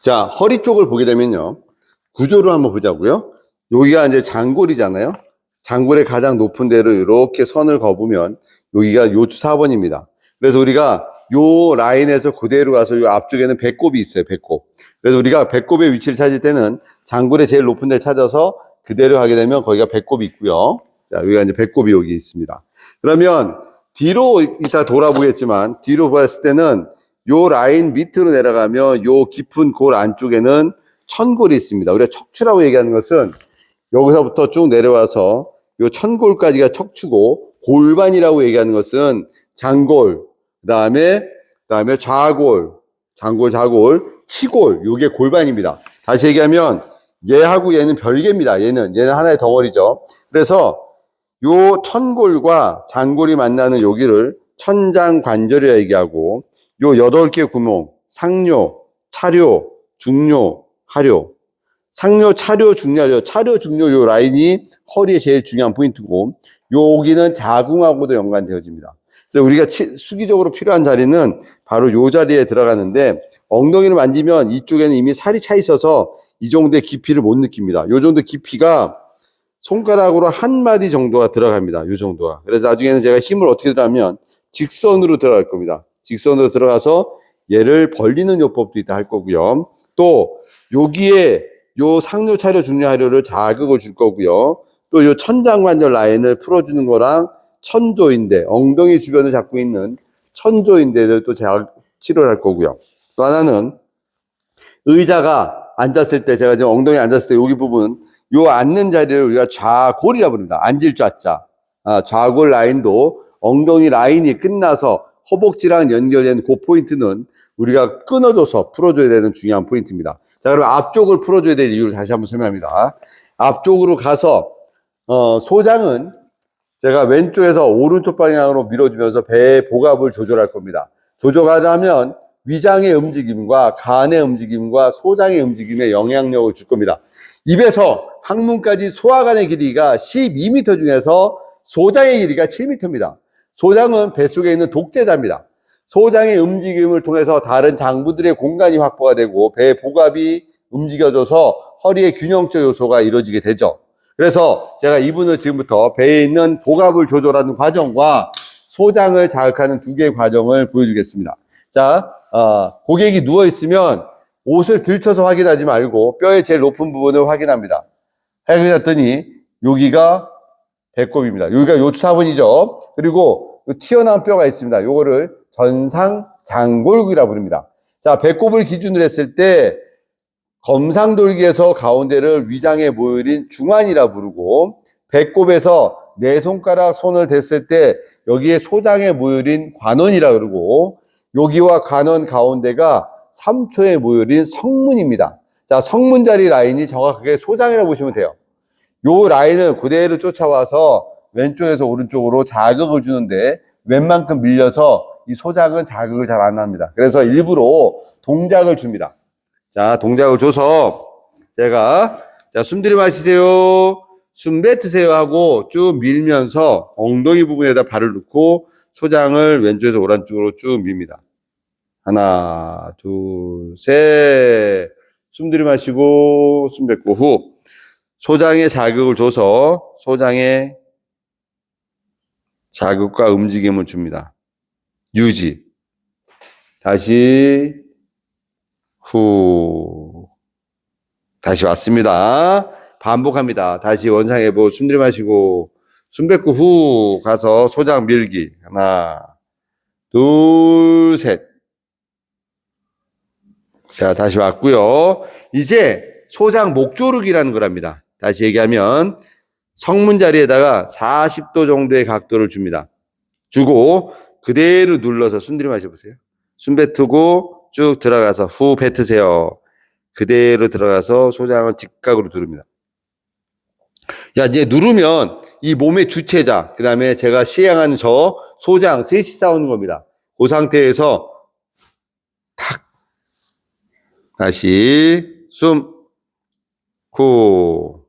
자, 허리 쪽을 보게 되면요. 구조를 한번 보자고요. 여기가 이제 장골이잖아요. 장골의 가장 높은 데로 이렇게 선을 그어보면 여기가 요추 4번입니다. 그래서 우리가 요 라인에서 그대로 가서 요 앞쪽에는 배꼽이 있어요. 배꼽. 그래서 우리가 배꼽의 위치를 찾을 때는 장골의 제일 높은 데를 찾아서 그대로 하게 되면 거기가 배꼽이 있고요. 자, 여기가 이제 배꼽이 여기 있습니다. 그러면 뒤로 이따 돌아보겠지만 뒤로 봤을 때는 요 라인 밑으로 내려가면 요 깊은 골 안쪽에는 천골이 있습니다. 우리가 척추라고 얘기하는 것은 여기서부터 쭉 내려와서 요 천골까지가 척추고, 골반이라고 얘기하는 것은 장골, 그다음에 좌골, 장골, 좌골, 치골, 요게 골반입니다. 다시 얘기하면 얘하고 얘는 별개입니다. 얘는 하나의 덩어리죠. 그래서 요 천골과 장골이 만나는 여기를 천장관절이라 얘기하고, 요 8개 구멍, 상뇨, 차뇨, 중뇨, 하뇨, 상뇨, 차뇨, 중뇨, 하뇨, 차뇨, 중뇨 요 라인이 허리의 제일 중요한 포인트고, 여기는 자궁하고도 연관되어집니다. 그래서 우리가 수기적으로 필요한 자리는 바로 요 자리에 들어가는데, 엉덩이를 만지면 이쪽에는 이미 살이 차 있어서 이 정도의 깊이를 못 느낍니다. 요 정도 깊이가 손가락으로 한 마디 정도가 들어갑니다. 요 정도가. 그래서 나중에는 제가 힘을 어떻게 들어가면 직선으로 들어갈 겁니다. 직선으로 들어가서 얘를 벌리는 요법도 있다 할 거고요. 또 여기에 요 상뇨, 차뇨, 중뇨, 하뇨를 자극을 줄 거고요. 또 요 천장관절 라인을 풀어주는 거랑 천조인대, 엉덩이 주변을 잡고 있는 천조인대를 또 치료를 할 거고요. 또 하나는 의자가 앉았을 때, 제가 지금 엉덩이 앉았을 때 여기 부분, 요 앉는 자리를 우리가 좌골이라고 부릅니다. 앉을 좌자. 좌골 라인도 엉덩이 라인이 끝나서 허벅지랑 연결된 그 포인트는 우리가 끊어줘서 풀어줘야 되는 중요한 포인트입니다. 자, 그럼 앞쪽을 풀어줘야 될 이유를 다시 한번 설명합니다. 앞쪽으로 가서 소장은 제가 왼쪽에서 오른쪽 방향으로 밀어주면서 배의 복압을 조절할 겁니다. 조절하려면 위장의 움직임과 간의 움직임과 소장의 움직임에 영향력을 줄 겁니다. 입에서 항문까지 소화관의 길이가 12m 중에서 소장의 길이가 7m입니다. 소장은 뱃속에 있는 독재자입니다. 소장의 움직임을 통해서 다른 장부들의 공간이 확보가 되고 배의 복압이 움직여져서 허리의 균형적 요소가 이루어지게 되죠. 그래서 제가 이분을 지금부터 배에 있는 복압을 조절하는 과정과 소장을 자극하는 두 개의 과정을 보여주겠습니다. 자, 고객이 누워있으면 옷을 들쳐서 확인하지 말고 뼈의 제일 높은 부분을 확인합니다. 확인했더니 여기가 배꼽입니다. 여기가 요추 4번이죠. 그리고 튀어나온 뼈가 있습니다. 요거를 전상장골근이라고 부릅니다. 자, 배꼽을 기준으로 했을 때 검상돌기에서 가운데를 위장의 모혈인 중환이라 부르고, 배꼽에서 네 손가락 손을 댔을 때 여기에 소장의 모혈인 관원이라 그러고, 여기와 관원 가운데가 3초의 모혈인 성문입니다. 자, 성문 자리 라인이 정확하게 소장이라고 보시면 돼요. 요 라인을 그대로 쫓아와서 왼쪽에서 오른쪽으로 자극을 주는데 웬만큼 밀려서 이 소장은 자극을 잘 안 합니다. 그래서 일부러 동작을 줍니다. 자, 동작을 줘서 제가, 자, 숨 들이마시세요, 숨 뱉으세요 하고 쭉 밀면서 엉덩이 부분에다 발을 넣고 소장을 왼쪽에서 오른쪽으로 쭉 밉니다. 하나, 둘, 셋. 숨 들이마시고 숨 뱉고 후. 소장에 자극을 줘서 소장에 자극과 움직임을 줍니다. 유지. 다시 후. 다시 왔습니다. 반복합니다. 다시 원상회복. 숨 들이마시고 숨 뱉고 후 가서 소장 밀기. 하나, 둘, 셋. 자, 다시 왔고요. 이제 소장 목조르기라는 거랍니다. 다시 얘기하면 성문 자리에다가 40도 정도의 각도를 줍니다. 주고 그대로 눌러서 숨 들이마셔보세요. 숨 뱉고 쭉 들어가서 후 뱉으세요. 그대로 들어가서 소장을 직각으로 누릅니다. 자, 이제 누르면 이 몸의 주체자, 그 다음에 제가 시행하는 저 소장 셋이 싸우는 겁니다. 그 상태에서 탁 다시 숨 후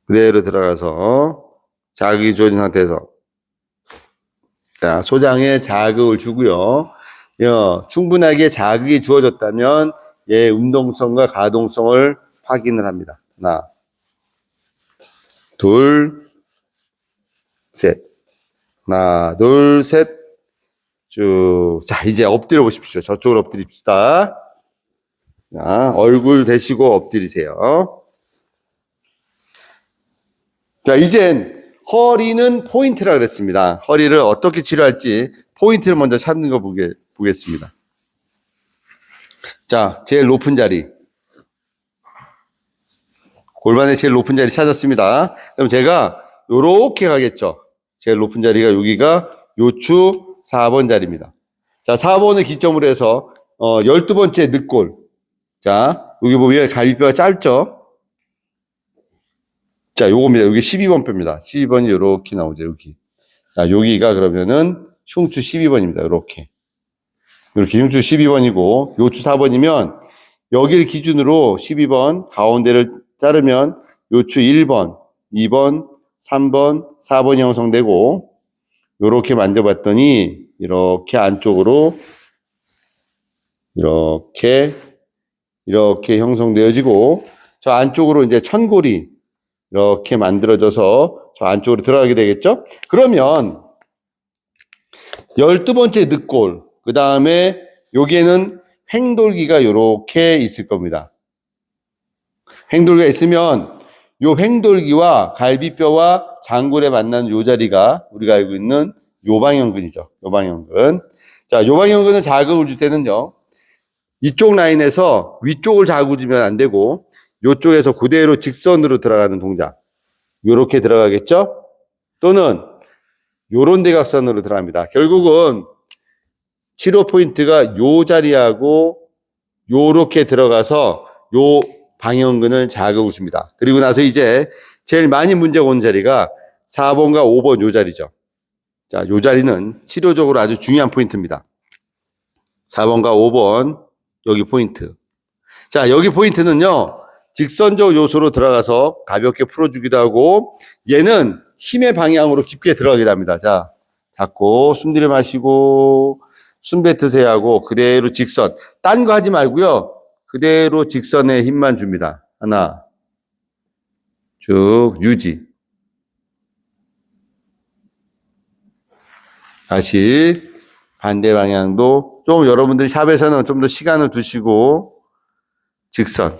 그대로 들어가서 자극이 주어진 상태에서, 자, 소장에 자극을 주고요. 충분하게 자극이 주어졌다면 얘의 운동성과 가동성을 확인을 합니다. 하나, 둘, 셋. 하나, 둘, 셋. 쭉. 자, 이제 엎드려 보십시오. 저쪽으로 엎드립시다. 자, 얼굴 대시고 엎드리세요. 자, 이젠 허리는 포인트라 그랬습니다. 허리를 어떻게 치료할지 포인트를 먼저 찾는 거 보겠습니다. 자, 제일 높은 자리. 골반의 제일 높은 자리 찾았습니다. 그럼 제가 요렇게 가겠죠. 제일 높은 자리가 여기가 요추 4번 자리입니다. 자, 4번을 기점으로 해서 12번째 늑골. 자, 여기 보면 갈비뼈가 짧죠? 자, 요겁니다. 여기 12번 뼈입니다. 12번이 요렇게 나오죠, 여기. 자, 여기가 그러면은 흉추 12번입니다. 요렇게. 이렇게 흉추 12번이고 요추 4번이면 여기를 기준으로 12번 가운데를 자르면 요추 1번, 2번, 3번, 4번이 형성되고 요렇게 만져봤더니 이렇게 안쪽으로 이렇게 형성되어지고 저 안쪽으로 이제 천골이 이렇게 만들어져서 저 안쪽으로 들어가게 되겠죠? 그러면 12번째 늑골, 그 다음에 여기에는 횡돌기가 이렇게 있을 겁니다. 횡돌기가 있으면 요 횡돌기와 갈비뼈와 장골에 만나는 요 자리가 우리가 알고 있는 요방형근이죠. 요방형근. 자, 요방형근을 자극을 줄 때는요. 이쪽 라인에서 위쪽을 자극을 주면 안 되고 요쪽에서 그대로 직선으로 들어가는 동작. 요렇게 들어가겠죠? 또는 요런 대각선으로 들어갑니다. 결국은 치료 포인트가 요 자리하고 요렇게 들어가서 요 방형근을 자극을 줍니다. 그리고 나서 이제 제일 많이 문제가 오는 자리가 4번과 5번 요 자리죠. 자, 요 자리는 치료적으로 아주 중요한 포인트입니다. 4번과 5번 여기 포인트. 자, 여기 포인트는요. 직선적 요소로 들어가서 가볍게 풀어주기도 하고 얘는 힘의 방향으로 깊게 들어가기도 합니다. 자, 잡고 숨 들이마시고 숨 뱉으세요 하고 그대로 직선. 딴 거 하지 말고요. 그대로 직선에 힘만 줍니다. 하나, 쭉 유지. 다시 반대 방향도 좀 여러분들 샵에서는 좀 더 시간을 두시고 직선.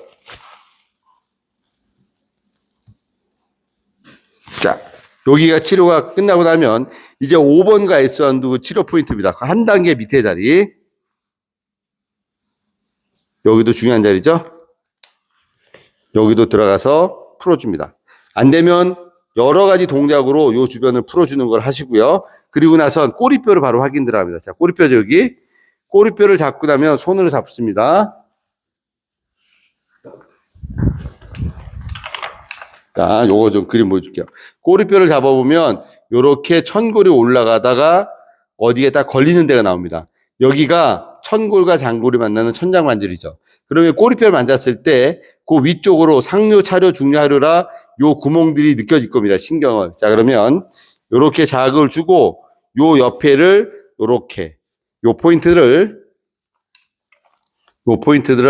자, 여기가 치료가 끝나고 나면 이제 5번과 S1도 치료 포인트입니다. 한 단계 밑에 자리. 여기도 중요한 자리죠. 여기도 들어가서 풀어줍니다. 안 되면 여러 가지 동작으로 이 주변을 풀어주는 걸 하시고요. 그리고 나선 꼬리뼈를 바로 확인 들어갑니다. 자, 꼬리뼈죠, 여기. 꼬리뼈를 잡고 나면 손으로 잡습니다. 자, 요거 좀 그림 보여줄게요. 꼬리뼈를 잡아보면 요렇게 천골이 올라가다가 어디에 딱 걸리는 데가 나옵니다. 여기가 천골과 장골이 만나는 천장관절이죠. 그러면 꼬리뼈를 만졌을 때 그 위쪽으로 상류, 차류, 중류, 하류라 요 구멍들이 느껴질 겁니다. 신경을. 자, 그러면 요렇게 자극을 주고 요 옆에를 요렇게 요 포인트들을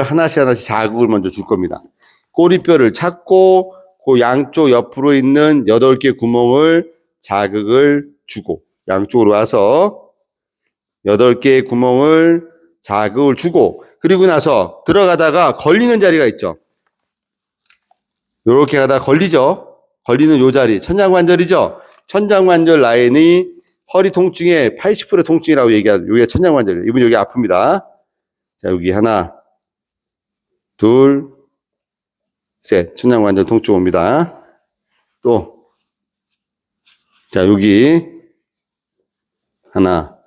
하나씩 자극을 먼저 줄 겁니다. 꼬리뼈를 찾고 그 양쪽 옆으로 있는 8개 구멍을 자극을 주고 양쪽으로 와서 8개의 구멍을 자극을 주고 그리고 나서 들어가다가 걸리는 자리가 있죠. 이렇게 가다가 걸리죠. 걸리는 요 자리 천장관절이죠. 천장관절 라인이 허리 통증의 80% 통증이라고 얘기하죠. 여기가 천장관절이에요. 이분 여기 아픕니다. 자, 여기 하나, 둘, 셋. 천장관절 통증 옵니다. 또, 자, 여기 하나,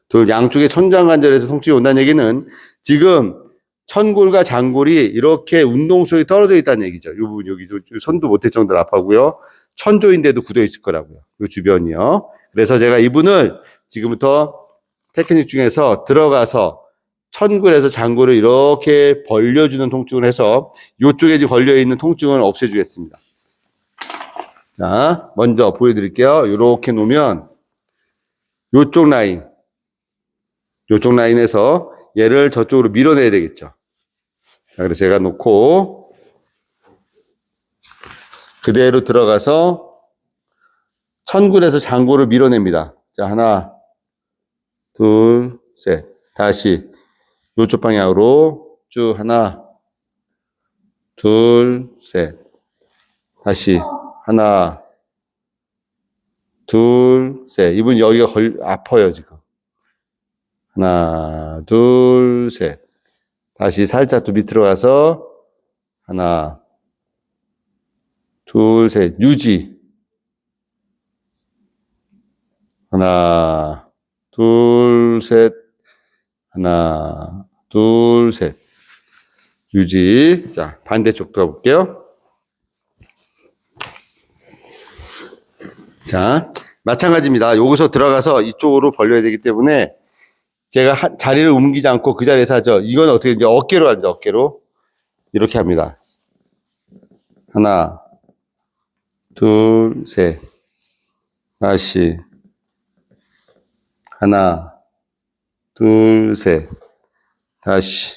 둘, 양쪽에 천장관절에서 통증이 온다는 얘기는 지금 천골과 장골이 이렇게 운동성이 떨어져 있다는 얘기죠. 이 부분 여기 손도 못할 정도로 아파고요. 천조인데도 굳어 있을 거라고요. 이 주변이요. 그래서 제가 이분을 지금부터 테크닉 중에서 들어가서 천골에서 장골을 이렇게 벌려주는 통증을 해서 이쪽에 걸려있는 통증을 없애주겠습니다. 자, 먼저 보여드릴게요. 이렇게 놓으면 이쪽 라인에서 얘를 저쪽으로 밀어내야 되겠죠. 자, 그래서 제가 놓고 그대로 들어가서 천굴에서 장골을 밀어냅니다. 자, 하나, 둘, 셋. 다시 요쪽 방향으로 쭉 하나, 둘, 셋. 다시 하나, 둘, 셋. 이분 여기가 아파요, 지금. 하나, 둘, 셋. 다시 살짝 또 밑으로 가서 하나, 둘, 셋. 유지. 하나, 둘, 셋. 하나, 둘, 셋. 유지. 자, 반대쪽도 가볼게요. 자, 마찬가지입니다. 여기서 들어가서 이쪽으로 벌려야 되기 때문에 제가 자리를 옮기지 않고 그 자리에서 하죠. 이건 어떻게, 이제 어깨로 합니다. 어깨로. 이렇게 합니다. 하나, 둘, 셋. 다시. 하나, 둘, 셋. 다시.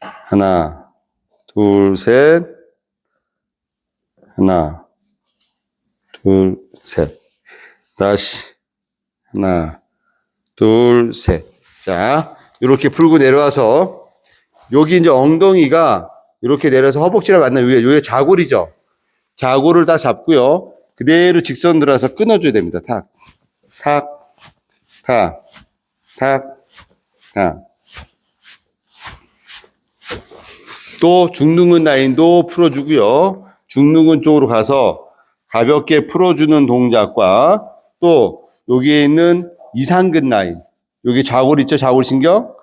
하나, 둘, 셋. 하나, 둘, 셋. 다시. 하나, 둘, 셋. 자, 이렇게 풀고 내려와서, 여기 이제 엉덩이가 이렇게 내려서 허벅지를 만나면 여기 좌골이죠. 좌골을 다 잡고요. 그대로 직선 들어서 끊어줘야 됩니다. 탁, 탁, 탁, 탁, 탁. 또 중둔근 라인도 풀어주고요. 중둔근 쪽으로 가서 가볍게 풀어주는 동작과 또 여기에 있는 이상근 라인, 여기 좌골 있죠? 좌골 신경?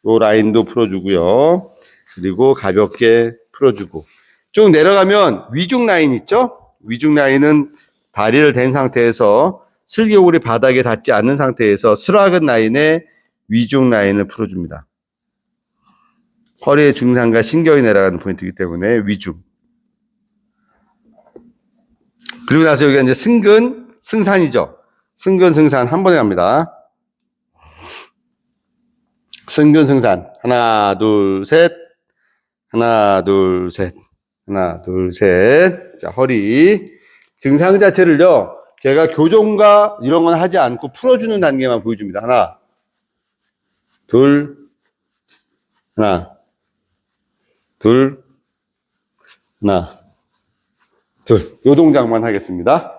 요 라인도 풀어주고요. 그리고 가볍게 풀어주고 쭉 내려가면 위중 라인 있죠? 위중 라인은 다리를 댄 상태에서 슬개골이 바닥에 닿지 않는 상태에서 스라근 라인에 위중 라인을 풀어줍니다. 허리의 중상과 신경이 내려가는 포인트이기 때문에 위중. 그리고 나서 여기가 이제 승근, 승산이죠. 승근, 승산 한 번에 갑니다. 승근, 승산. 하나, 둘, 셋. 하나, 둘, 셋. 하나, 둘, 셋. 자, 허리. 증상 자체를요, 제가 교정과 이런 건 하지 않고 풀어주는 단계만 보여줍니다. 하나, 둘, 하나, 둘, 하나, 둘. 요 동작만 하겠습니다.